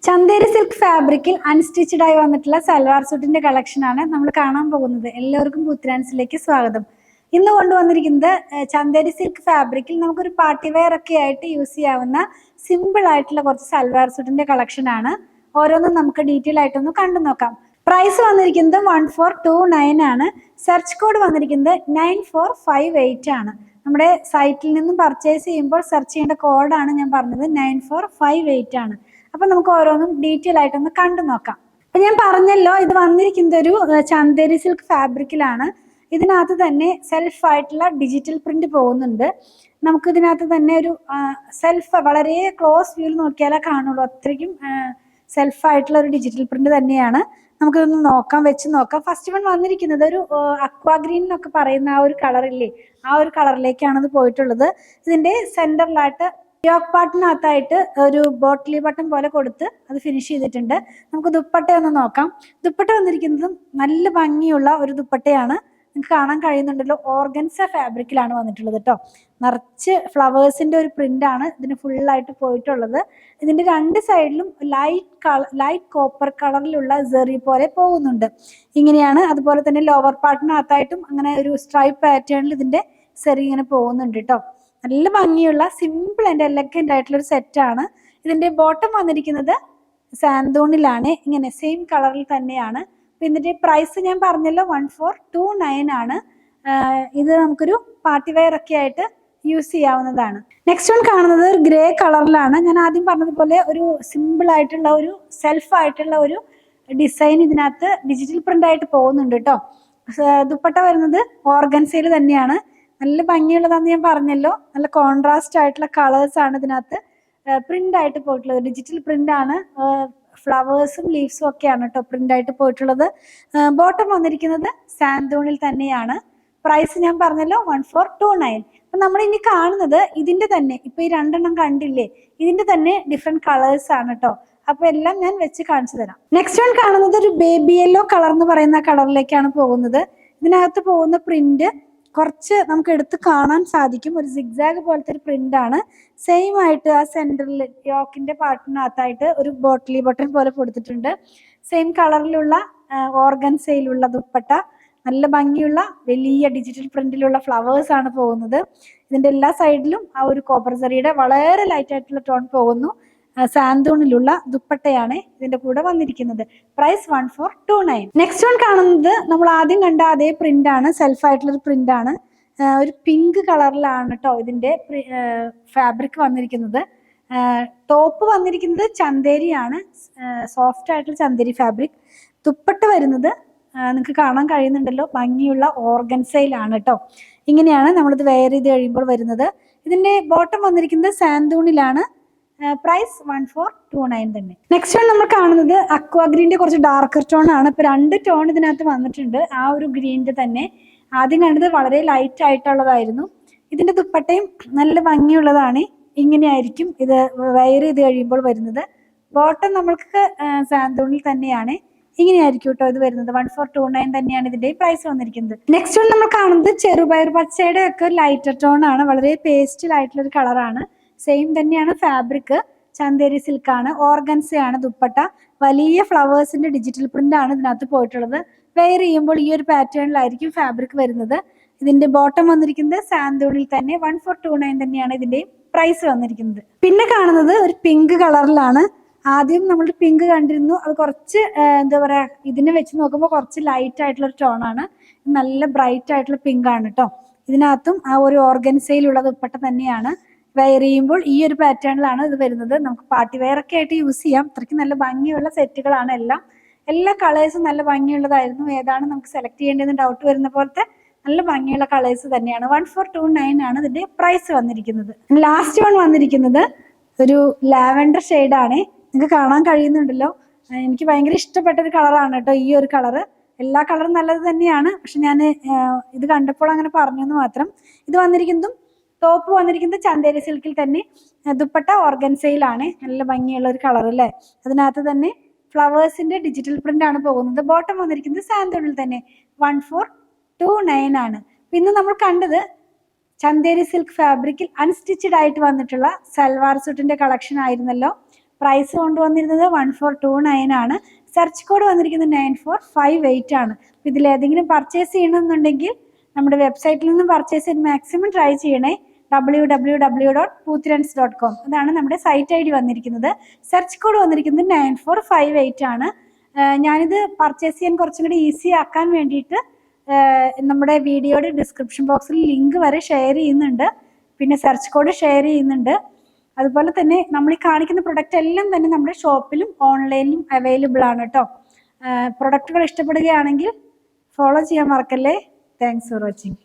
Chanderi silk ഫാബ്രിക്കിൽ unstitched ആയി വന്നിട്ടുള്ള സൽവാർ സൂട്ടിന്റെ കളക്ഷൻ ആണ് നമ്മൾ കാണാൻ പോകുന്നത്. എല്ലാവർക്കും പുത്രാൻസിലേക്ക് സ്വാഗതം. ഇന്ന് കൊണ്ടുവന്നിരിക്കുന്നത് ചന്തേരി സിൽക്ക് ഫാബ്രിക്കിൽ നമുക്കൊരു പാർട്ടി വെയർ ഒക്കെ ആയിട്ട് യൂസ് ചെയ്യാവുന്ന സിമ്പിൾ ആയിട്ടുള്ള കുറച്ച് സൽവാർ സൂട്ടിന്റെ കളക്ഷൻ ആണ്. ഓരോന്നും നമുക്ക് ഡീറ്റെയിൽ ആയിട്ടൊന്ന് കണ്ടു നോക്കാം. പ്രൈസ് വന്നിരിക്കുന്നത് 1429 ആണ്. സെർച്ച് കോഡ് വന്നിരിക്കുന്നത് 9458 ആണ്. നമ്മുടെ സൈറ്റിൽ നിന്നും പർച്ചേസ് ചെയ്യുമ്പോൾ സെർച്ച് ചെയ്യേണ്ട കോഡാണ് ഞാൻ പറഞ്ഞത്, 9458 ആണ്. അപ്പൊ നമുക്ക് ഓരോന്നും ഡീറ്റെയിൽ ആയിട്ടൊന്ന് കണ്ടു നോക്കാം. അപ്പൊ ഞാൻ പറഞ്ഞല്ലോ, ഇത് വന്നിരിക്കുന്നത് ഒരു ചന്തേരി സിൽക്ക് ഫാബ്രിക്കിലാണ്. ഇതിനകത്ത് തന്നെ സെൽഫ് ആയിട്ടുള്ള ഡിജിറ്റൽ പ്രിന്റ് പോകുന്നുണ്ട്. നമുക്ക് ഇതിനകത്ത് തന്നെ ഒരു സെൽഫ് വളരെ ക്ലോസ് വ്യൂയിൽ നോക്കിയാലേ കാണുള്ളൂ, അത്രയ്ക്കും സെൽഫ് ആയിട്ടുള്ള ഒരു ഡിജിറ്റൽ പ്രിന്റ് തന്നെയാണ്. നമുക്കിതൊന്ന് നോക്കാം, വെച്ച് നോക്കാം. ഫസ്റ്റ് വൺ വന്നിരിക്കുന്നത് ഒരു അക്വാ ഗ്രീൻ എന്നൊക്കെ പറയുന്ന ആ ഒരു കളറില്ലേ, ആ ഒരു കളറിലേക്കാണ് ഇത് പോയിട്ടുള്ളത്. ഇതിന്റെ സെന്ററിലായിട്ട് യോക്ക് പാർട്ടിനകത്തായിട്ട് ഒരു ബോട്ടിലി ബട്ടൺ പോലെ കൊടുത്ത് അത് ഫിനിഷ് ചെയ്തിട്ടുണ്ട്. നമുക്ക് ദുപ്പട്ട ഒന്ന് നോക്കാം. ദുപ്പട്ട വന്നിരിക്കുന്നതും നല്ല ഭംഗിയുള്ള ഒരു ദുപ്പട്ടയാണ്. നിങ്ങൾക്ക് കാണാൻ കഴിയുന്നുണ്ടല്ലോ, ഓർഗൻസ ഫാബ്രിക്കിലാണ് വന്നിട്ടുള്ളത് കേട്ടോ. നിറച്ച് ഫ്ലവേഴ്സിന്റെ ഒരു പ്രിന്റ് ആണ് ഇതിന് ഫുള്ളായിട്ട് പോയിട്ടുള്ളത്. ഇതിന്റെ രണ്ട് സൈഡിലും ലൈറ്റ് കോപ്പർ കളറിലുള്ള സെറി പോലെ പോകുന്നുണ്ട്. ഇങ്ങനെയാണ്. അതുപോലെ തന്നെ ലോവർ പാർട്ടിനകത്തായിട്ടും അങ്ങനെ ഒരു സ്ട്രൈപ്പ് പാറ്റേണിൽ ഇതിന്റെ സെറി ഇങ്ങനെ പോകുന്നുണ്ട് കേട്ടോ. നല്ല ഭംഗിയുള്ള സിമ്പിൾ ആൻഡ് എലഗന്റ് ആയിട്ടുള്ള ഒരു സെറ്റാണ്. ഇതിന്റെ ബോട്ടം വന്നിരിക്കുന്നത് സാന്തോണിലാണ്. ഇങ്ങനെ സെയിം കളറിൽ തന്നെയാണ്. ഇതിന്റെ പ്രൈസ് ഞാൻ പറഞ്ഞല്ലോ, 1429 ആണ്. ഇത് നമുക്കൊരു പാർട്ടി വെയർ ഒക്കെ ആയിട്ട് യൂസ് ചെയ്യാവുന്നതാണ്. നെക്സ്റ്റ് വൺ കാണുന്നത് ഒരു ഗ്രേ കളറിലാണ്. ഞാൻ ആദ്യം പറഞ്ഞതുപോലെ ഒരു സിമ്പിൾ ആയിട്ടുള്ള ഒരു സെൽഫ് ആയിട്ടുള്ള ഒരു ഡിസൈൻ ഇതിനകത്ത് ഡിജിറ്റൽ പ്രിന്റ് ആയിട്ട് പോകുന്നുണ്ട് കേട്ടോ. ദുപ്പട്ട വരുന്നത് ഓർഗൻസയിൽ തന്നെയാണ്. നല്ല ഭംഗിയുള്ളതാന്ന് ഞാൻ പറഞ്ഞല്ലോ. നല്ല കോൺട്രാസ്റ്റ് ആയിട്ടുള്ള കളേഴ്സ് ആണ് ഇതിനകത്ത് പ്രിന്റ് ആയിട്ട് പോയിട്ടുള്ളത്. ഡിജിറ്റൽ പ്രിന്റ് ആണ്. ഫ്ലവേഴ്സും ലീവ്സും ഒക്കെയാണ് കേട്ടോ പ്രിന്റ് ആയിട്ട് പോയിട്ടുള്ളത്. ബോട്ടം വന്നിരിക്കുന്നത് സാന്തോണിൽ തന്നെയാണ്. പ്രൈസ് ഞാൻ പറഞ്ഞല്ലോ, 1429. അപ്പൊ നമ്മൾ ഇനി കാണുന്നത് ഇതിന്റെ തന്നെ, ഇപ്പൊ ഈ രണ്ടെണ്ണം കണ്ടില്ലേ, ഇതിന്റെ തന്നെ ഡിഫറെന്റ് കളേഴ്സ് ആണ് കേട്ടോ. അപ്പൊ എല്ലാം ഞാൻ വെച്ച് കാണിച്ചു തരാം. നെക്സ്റ്റ് വൺ കാണുന്നത് ഒരു ബേബി യെല്ലോ കളർ എന്ന് പറയുന്ന കളറിലേക്കാണ് പോകുന്നത്. ഇതിനകത്ത് പോകുന്ന പ്രിന്റ് കുറച്ച് നമുക്ക് എടുത്ത് കാണാൻ സാധിക്കും. ഒരു സിഗ്സാഗ് പോലത്തെ ഒരു പ്രിന്റ് ആണ്. സെയിം ആയിട്ട് ആ സെന്ററിൽ യോക്കിന്റെ പാർട്ടിനകത്തായിട്ട് ഒരു ബോട്ടിലി ബട്ടൺ പോലെ കൊടുത്തിട്ടുണ്ട്. സെയിം കളറിലുള്ള ഓർഗൻസയിലുള്ള ദുപ്പട്ട, നല്ല ഭംഗിയുള്ള വലിയ ഡിജിറ്റൽ പ്രിന്റിലുള്ള ഫ്ലവേഴ്സ് ആണ് പോകുന്നത്. ഇതിന്റെ എല്ലാ സൈഡിലും ആ ഒരു കോപ്പർ സെറിയുടെ വളരെ ലൈറ്റ് ആയിട്ടുള്ള ടോൺ പോകുന്നു. സാന്തൂണിലുള്ള ദുപ്പട്ടയാണ് ഇതിന്റെ കൂടെ വന്നിരിക്കുന്നത്. പ്രൈസ് 1429. നെക്സ്റ്റ് വൺ കാണുന്നത് നമ്മൾ ആദ്യം കണ്ട അതേ പ്രിന്റ് ആണ്, സെൽഫ് ആയിട്ടുള്ള ഒരു പ്രിന്റ് ആണ്. ഒരു പിങ്ക് കളറിലാണ് കേട്ടോ ഇതിന്റെ ഫാബ്രിക് വന്നിരിക്കുന്നത്. ടോപ്പ് വന്നിരിക്കുന്നത് ചന്തേരിയാണ്, സോഫ്റ്റ് ആയിട്ടുള്ള ചന്തേരി ഫാബ്രിക്. ദുപ്പട്ട വരുന്നത് നിങ്ങൾക്ക് കാണാൻ കഴിയുന്നുണ്ടല്ലോ, ഭംഗിയുള്ള ഓർഗൻസയിലാണ് കേട്ടോ. ഇങ്ങനെയാണ് നമ്മളിത് വെയർ ചെയ്ത് കഴിയുമ്പോൾ വരുന്നത്. ഇതിന്റെ ബോട്ടം വന്നിരിക്കുന്നത് സാന്തൂണിലാണ്. പ്രൈസ് 1429 തന്നെ. നെക്സ്റ്റ് വൺ നമ്മൾ കാണുന്നത് അക്വാ ഗ്രീന്റെ കുറച്ച് ഡാർക്കർ ടോൺ ആണ്. ഇപ്പൊ രണ്ട് ടോൺ ഇതിനകത്ത് വന്നിട്ടുണ്ട്. ആ ഒരു ഗ്രീനിന്റെ തന്നെ ആദ്യം കണ്ടത് വളരെ ലൈറ്റ് ആയിട്ടുള്ളതായിരുന്നു. ഇതിന്റെ ദുപ്പട്ടയും നല്ല ഭംഗിയുള്ളതാണ്. ഇങ്ങനെയായിരിക്കും ഇത് വെയർ ചെയ്ത് കഴിയുമ്പോൾ വരുന്നത്. ബോട്ടം നമ്മൾക്ക് സാന്തോണിൽ തന്നെയാണ്. ഇങ്ങനെയായിരിക്കും കേട്ടോ ഇത് വരുന്നത്. 1429 തന്നെയാണ് ഇതിന്റെ പ്രൈസ് വന്നിരിക്കുന്നത്. നെക്സ്റ്റ് വൺ നമ്മൾ കാണുന്നത് ചെറുപയർ പച്ചയുടെ ഒക്കെ ലൈറ്റർ ടോൺ ആണ്. വളരെ പേസ്റ്റൽ ആയിട്ടുള്ള ഒരു കളറാണ്. സെയിം തന്നെയാണ് ഫാബ്രിക്. ചന്തേരി സിൽക്ക് ആണ്, ഓർഗൻസയാണ് ദുപ്പട്ട. വലിയ ഫ്ലവേഴ്സിന്റെ ഡിജിറ്റൽ പ്രിന്റ് ആണ് ഇതിനകത്ത് പോയിട്ടുള്ളത്. വെയർ ചെയ്യുമ്പോൾ ഈ ഒരു പാറ്റേണിലായിരിക്കും ഫാബ്രിക് വരുന്നത്. ഇതിന്റെ ബോട്ടം വന്നിരിക്കുന്നത് സാന്തോണിൽ തന്നെ. 1429 തന്നെയാണ് ഇതിന്റെ പ്രൈസ് വന്നിരിക്കുന്നത്. പിന്നെ കാണുന്നത് ഒരു പിങ്ക് കളറിലാണ്. ആദ്യം നമ്മൾ പിങ്ക് കണ്ടിരുന്നു, അത് കുറച്ച് എന്താ പറയാ, ഇതിനെ വെച്ച് നോക്കുമ്പോൾ കുറച്ച് ലൈറ്റ് ആയിട്ടുള്ള ഒരു ടോൺ ആണ്. നല്ല ബ്രൈറ്റ് ആയിട്ടുള്ള പിങ്ക് ആണ് കേട്ടോ. ഇതിനകത്തും ആ ഒരു ഓർഗൻസയിലുള്ള ദുപ്പട്ട തന്നെയാണ്. വെയർ ചെയ്യുമ്പോൾ ഈ ഒരു പാറ്റേണിലാണ് ഇത് വരുന്നത്. നമുക്ക് പാർട്ടി വെയർ ഒക്കെ ആയിട്ട് യൂസ് ചെയ്യാം. അത്രയ്ക്ക് നല്ല ഭംഗിയുള്ള സെറ്റുകളാണ് എല്ലാം. എല്ലാ കളേഴ്സും നല്ല ഭംഗിയുള്ളതായിരുന്നു. ഏതാണ് നമുക്ക് സെലക്ട് ചെയ്യേണ്ടതെന്ന് ഡൗട്ട് വരുന്ന പോലത്തെ നല്ല ഭംഗിയുള്ള കളേഴ്സ് തന്നെയാണ്. 1429 ആണ് ഇതിന്റെ പ്രൈസ് വന്നിരിക്കുന്നത്. ലാസ്റ്റ് വൺ വന്നിരിക്കുന്നത് ഒരു ലാവൻഡർ ഷെയ്ഡാണ്. നിങ്ങൾക്ക് കാണാൻ കഴിയുന്നുണ്ടല്ലോ, എനിക്ക് ഭയങ്കര ഇഷ്ടപ്പെട്ട ഒരു കളറാണ് കേട്ടോ ഈ ഒരു കളറ്. എല്ലാ കളറും നല്ലത് തന്നെയാണ്, പക്ഷെ ഞാൻ ഇത് കണ്ടപ്പോൾ അങ്ങനെ പറഞ്ഞു എന്ന് മാത്രം. ഇത് വന്നിരിക്കുന്നതും ടോപ്പ് വന്നിരിക്കുന്നത് ചന്തേരി സിൽക്കിൽ തന്നെ. ദുപ്പട്ട ഓർഗൻസയിലാണ്. നല്ല ഭംഗിയുള്ള ഒരു കളർ അല്ലേ. അതിനകത്ത് തന്നെ ഫ്ലവേഴ്സിന്റെ ഡിജിറ്റൽ പ്രിന്റ് ആണ് പോകുന്നത്. ബോട്ടം വന്നിരിക്കുന്നത് സാന്തോണിൽ തന്നെ. 1429 ആണ്. പിന്നെ നമ്മൾ കണ്ടത് ചന്തേരി സിൽക്ക് ഫാബ്രിക്കിൽ അൺസ്റ്റിച്ചഡ് ആയിട്ട് വന്നിട്ടുള്ള സൽവാർ സൂട്ടിന്റെ കളക്ഷൻ ആയിരുന്നല്ലോ. പ്രൈസ് കൊണ്ടുവന്നിരുന്നത് 1429 ആണ്. സെർച്ച് കോഡ് വന്നിരിക്കുന്നത് 9458 ആണ്. അപ്പോൾ ഇതിലേതെങ്കിലും പർച്ചേസ് ചെയ്യണമെന്നുണ്ടെങ്കിൽ നമ്മുടെ വെബ്സൈറ്റിൽ നിന്ന് പർച്ചേസ് ചെയ്യാൻ മാക്സിമം ട്രൈ ചെയ്യണേ. www.poothruns.com അതാണ് നമ്മുടെ സൈറ്റ് ID വന്നിരിക്കുന്നത്. സെർച്ച് കോഡ് വന്നിരിക്കുന്നത് 9458 ആണ്. ഞാനിത് പർച്ചേസ് ചെയ്യാൻ കുറച്ചും കൂടി ഈസി ആക്കാൻ വേണ്ടിയിട്ട് നമ്മുടെ വീഡിയോയുടെ ഡിസ്ക്രിപ്ഷൻ ബോക്സിൽ ലിങ്ക് വരെ ഷെയർ ചെയ്യുന്നുണ്ട്, പിന്നെ സെർച്ച് കോഡ് ഷെയർ ചെയ്യുന്നുണ്ട്. അതുപോലെ തന്നെ നമ്മൾ ഈ കാണിക്കുന്ന പ്രൊഡക്റ്റ് എല്ലാം തന്നെ നമ്മുടെ ഷോപ്പിലും ഓൺലൈനിലും അവൈലബിൾ ആണ് കേട്ടോ. പ്രൊഡക്റ്റുകൾ ഇഷ്ടപ്പെടുകയാണെങ്കിൽ ഫോളോ ചെയ്യാൻ മറക്കല്ലേ. Thanks for watching.